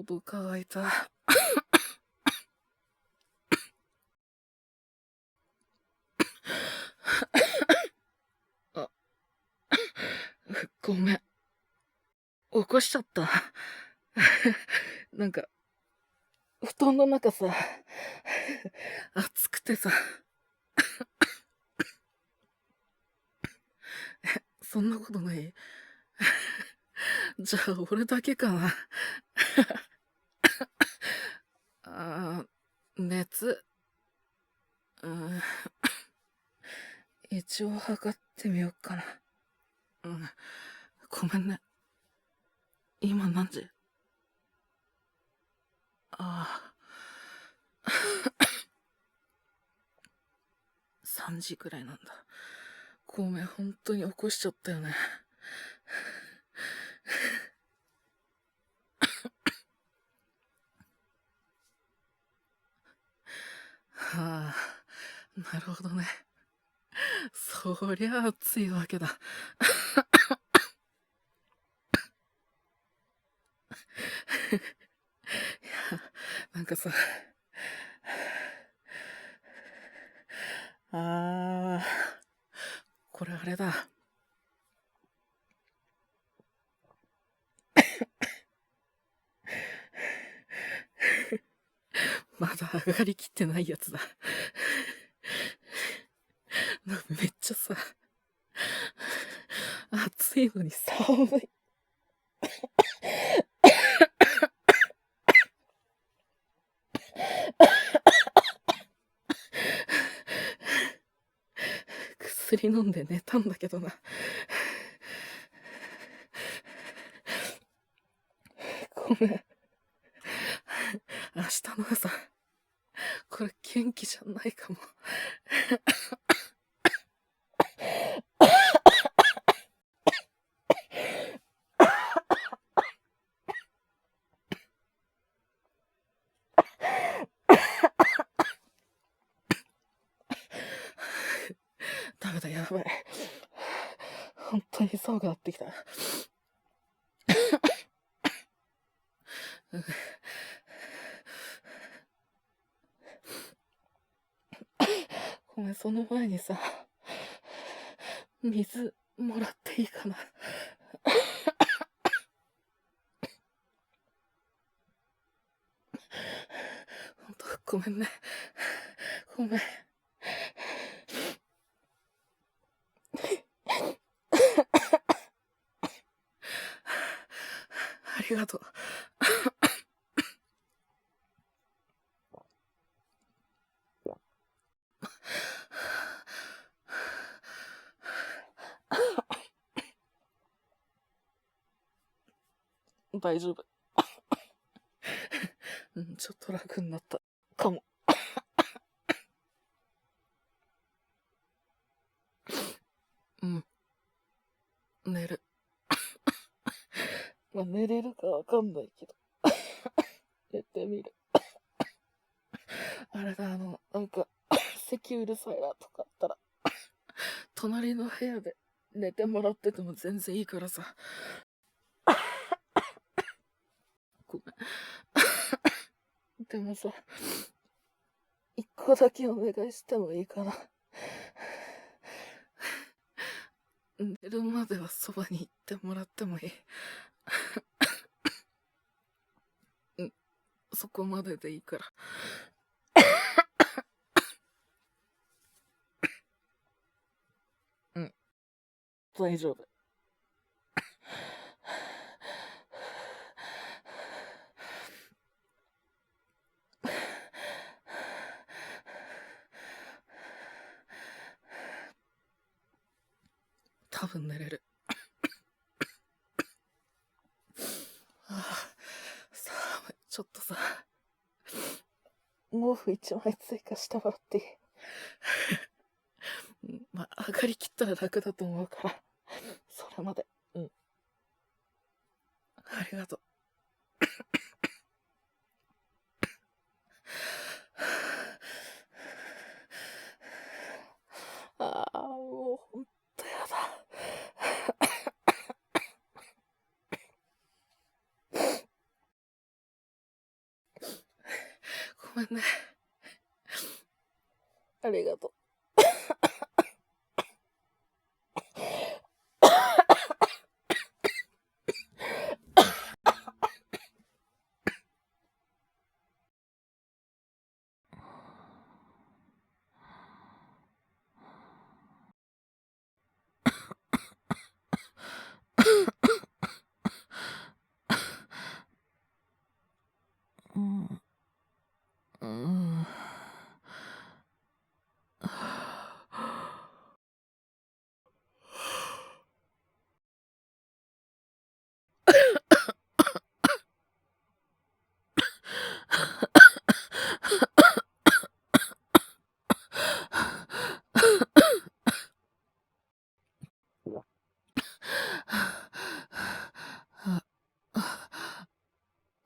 喉乾いた。あ、ごめん。起こしちゃった。なんか、布団の中さ、暑くてさ、そんなことない？じゃあ、俺だけかな。熱、うん、一応測ってみようかな。うん、ごめんね。今何時？ああ、3時くらいなんだ。ごめん、本当に起こしちゃったよね。はあ、なるほどね。そりゃ暑いわけだ。なんかさ、これあれだ。まだ上がりきってないやつだ。めっちゃさ、暑いのに寒い。薬飲んで寝たんだけどな。ごめん。明日の朝、これ元気じゃないかも。ダメだ、やばい。本当に寒くなってきた。ごめん、その前にさ、水もらっていいかな。本当ごめんね。ごめん。ありがとう。大丈夫。ちょっと楽になったかも。寝る。まあ、寝れるかわかんないけど。寝てみる。あれだ、なんか、咳うるさいなとかあったら、隣の部屋で寝てもらってても全然いいからさ。ごめん。でもさ、一個だけお願いしてもいいかな。寝るまではそばに行ってもらってもいい。そこまででいいから。大丈夫。多分寝れる。寒い。ちょっとさ、毛布一枚追加してもらっていい？まあ、上がりきったら楽だと思うから、それまで。ありがとう。もうほんとやだ。めんね。ありがとう。うん。うん。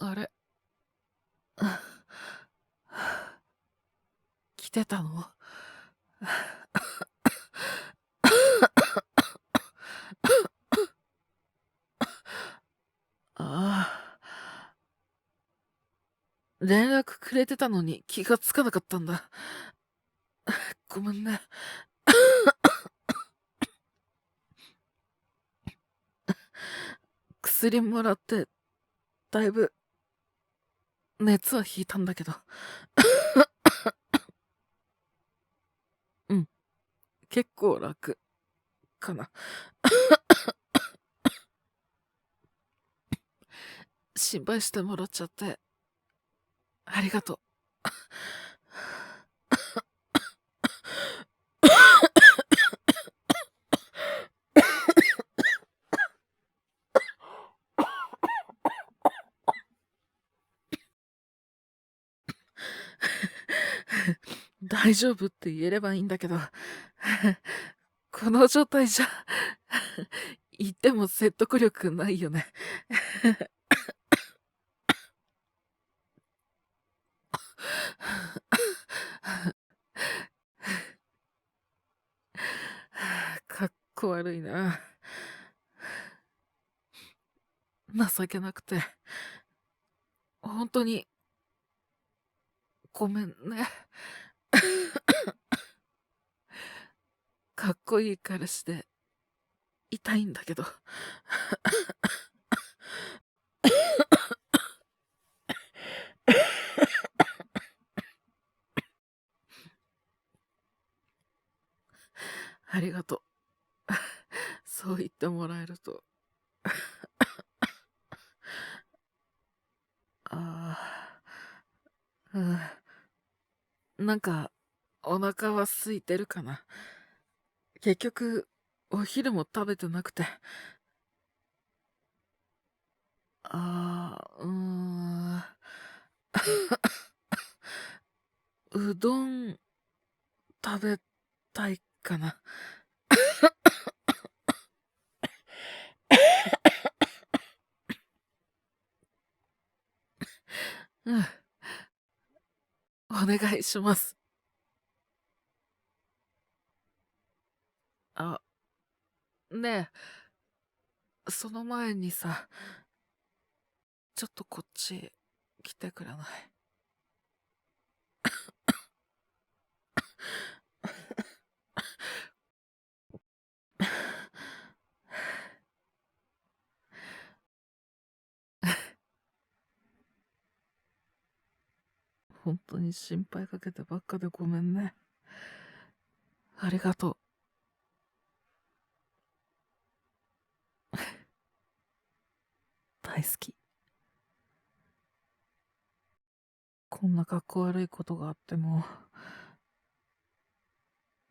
あれ、来てたの？ああ、連絡くれてたのに気がつかなかったんだ。ごめんね。薬もらって、だいぶ熱は引いたんだけど。うん、結構楽かな。心配してもらっちゃって、ありがとう。大丈夫って言えればいいんだけど、この状態じゃ、言っても説得力ないよね。かっこ悪いな。情けなくて、本当にごめんね。かっこいい彼氏でいたいんだけど。ありがとう。そう言ってもらえると。ああ、なんか、お腹は空いてるかな。結局、お昼も食べてなくて。うどん食べたいかな。うん、お願いします。あ、ねえ、その前にさ、ちょっとこっち来てくれない？本当に心配かけてばっかでごめんね。ありがとう。大好き。こんなかっこ悪いことがあっても、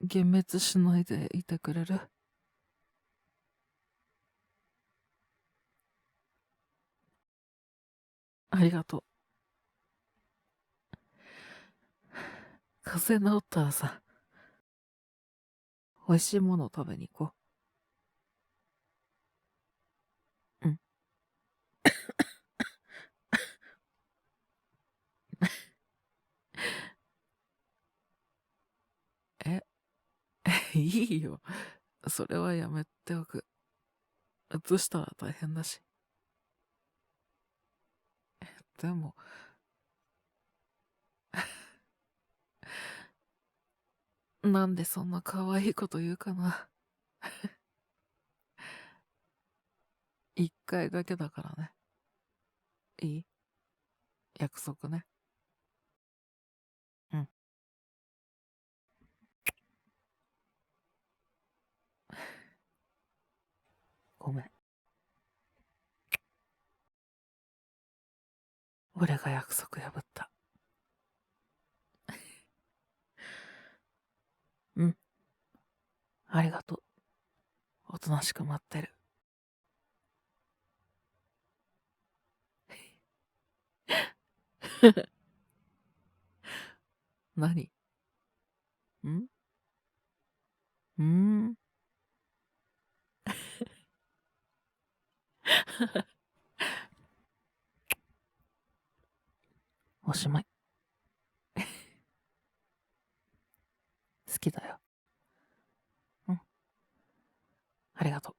幻滅しないでいてくれる？ありがとう。風邪治ったらさ、美味しいものを食べに行こう。うん。え、いいよ。それはやめておく。移したら大変だし。でも、なんでそんな可愛いこと言うかな。一回だけだからね。いい？約束ね。うん。ごめん。俺が約束破った。うん。ありがとう。おとなしく待ってる。何？ん？おしまい。好きだよ。うん。ありがとう。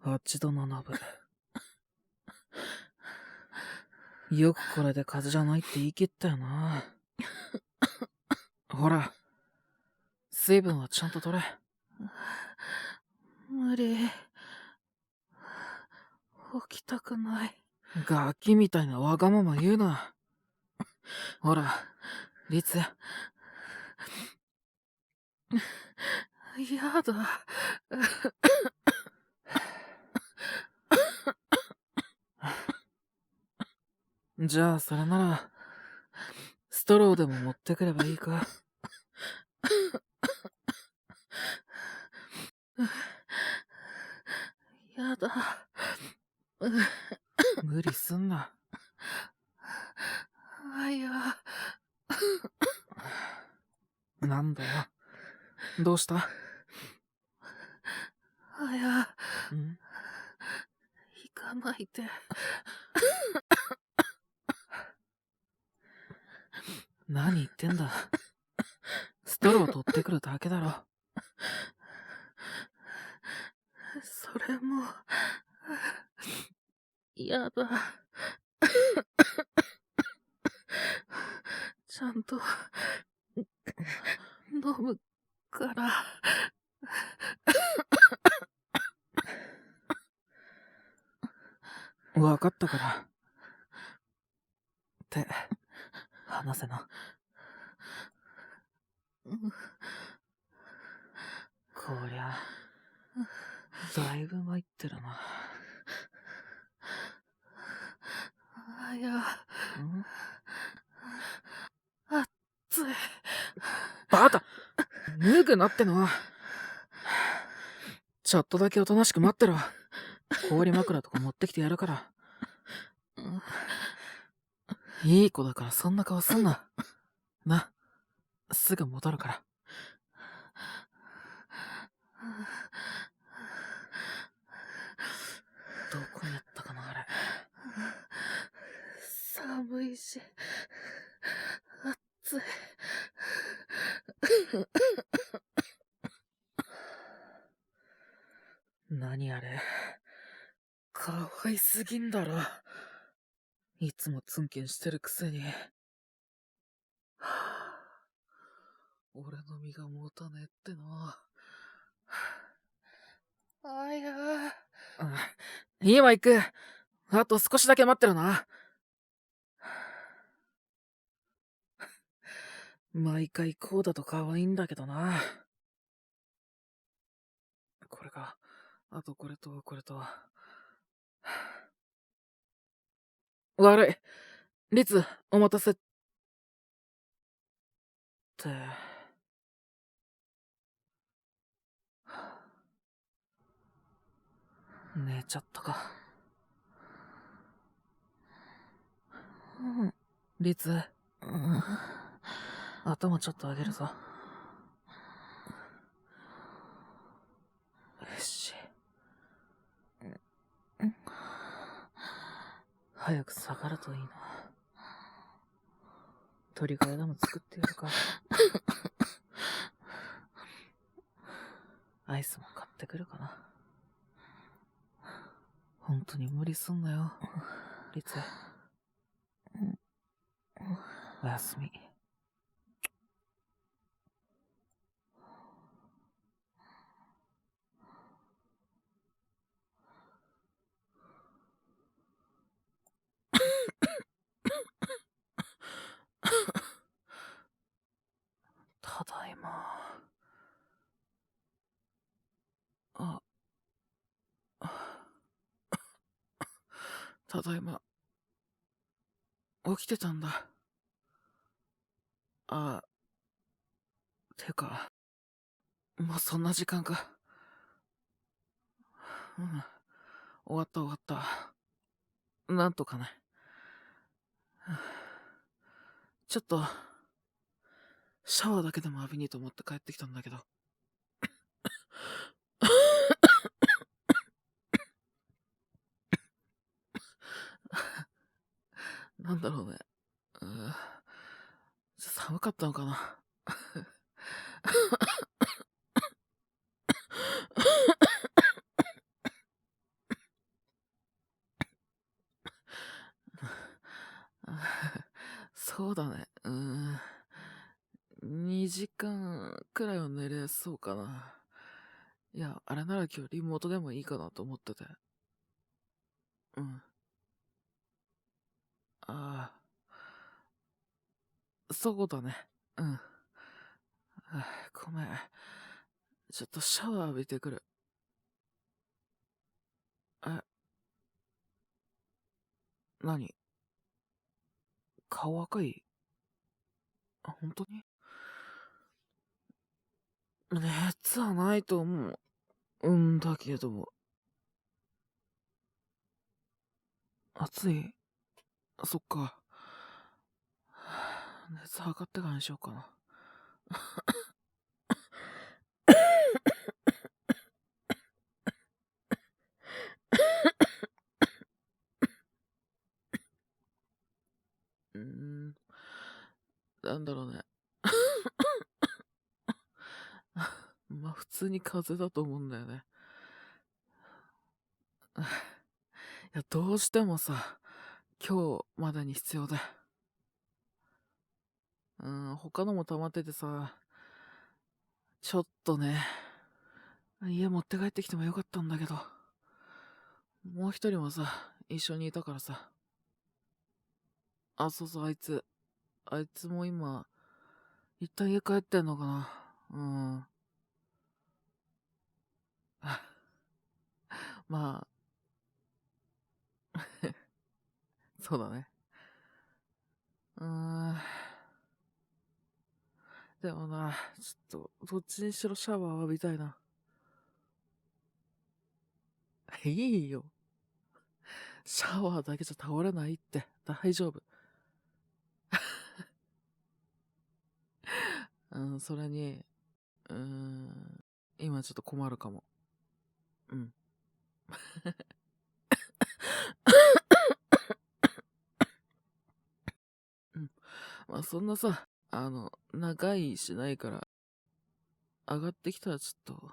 8度7分。よくこれで風邪じゃないって言い切ったよな。ほら、水分はちゃんと取れ。無理。起きたくない。ガキみたいなわがまま言うな。ほら、リツ。やだ。じゃあ、それなら、ストローでも持ってくればいいか。やだ。無理すんな。あや。なんだよ。どうした？あや。ん？行かないで。何言ってんだ。ストロー取ってくるだけだろ。それも、やだ。ちゃんと、飲むから。わかったから。手、離せな。こりゃ、だいぶ参ってるな。あや。熱い。バカ！脱ぐなっての。ちょっとだけおとなしく待ってろ。氷枕とか持ってきてやるから。いい子だからそんな顔すんな。な、すぐ戻るから。どこにあったかな、あれ。寒いし、暑い。何あれ。かわいすぎんだろ。いつもツンケンしてるくせに。俺の身が持たねえっての。あや。今行く。あと少しだけ待ってるな。毎回こうだと可愛いんだけどな。これか。あとこれとこれと。悪い。リツ、お待たせって。寝ちゃったか。リツ、頭ちょっと上げるぞ。し。早く下がるといいな。鳥が枝も作ってやるか。アイスも買ってくるかな。本当に無理すんなよ、リツ。おやすみ。ただいま。ただいま。起きてたんだ。てか、もうそんな時間か。終わった。なんとかね。ちょっと、シャワーだけでも浴びにと思って帰ってきたんだけど。なんだろうね。寒かったのかな。そうだね。2時間くらいは寝れそうかな。いや、あれなら今日リモートでもいいかなと思ってて。そうだね。ごめん。ちょっとシャワー浴びてくる。何？顔赤い？本当に？熱はないと思うんだけど。暑い？そっか。熱測ってからにしようかな。なんだろうね。まあ普通に風邪だと思うんだよね。いや、どうしてもさ、今日までに必要で。他のも溜まっててさ、ちょっとね、家持って帰ってきてもよかったんだけど、もう一人もさ、一緒にいたからさ。そう、あいつも今、一旦家帰ってんのかな。まあ、そうだね。でもな、ちょっと、どっちにしろシャワー浴びたいな。いいよ。シャワーだけじゃ倒れないって。大丈夫。それに、今ちょっと困るかも。まあそんなさ、長いしないから、上がってきたらちょっと、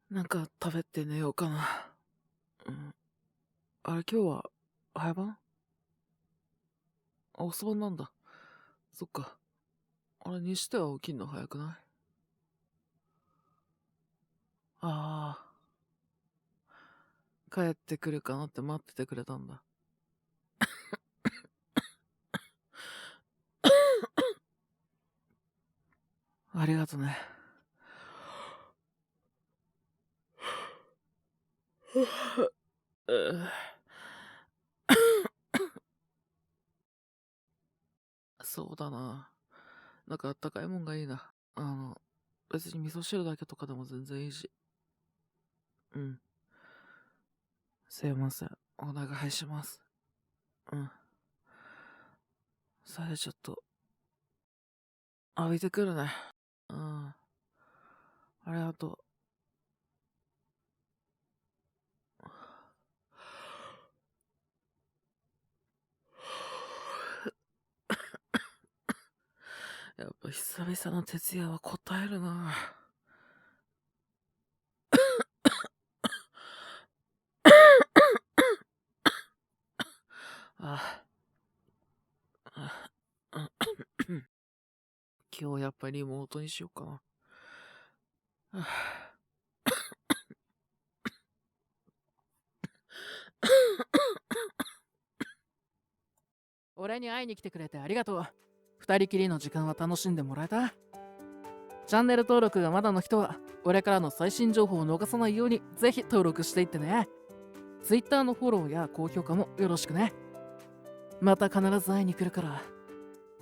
なんか食べて寝ようかな。あれ今日は、早番？遅番なんだ。そっか。あれにしては起きんの早くない？帰ってくるかなって待っててくれたんだ。ありがとね。そうだな。なんかあったかいもんがいいな。別に味噌汁だけとかでも全然いいし。すいません。お願いします。それちょっと、浴びてくるね。ありがとう。やっぱ久々の徹夜は答えるな。あ、あ、あ今日やっぱりリモートにしようかな。俺に会いに来てくれてありがとう。二人きりの時間は楽しんでもらえた？チャンネル登録がまだの人は、俺からの最新情報を逃さないようにぜひ登録していってね。Twitter のフォローや高評価もよろしくね。また必ず会いに来るから、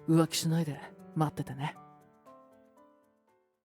浮気しないで待っててね。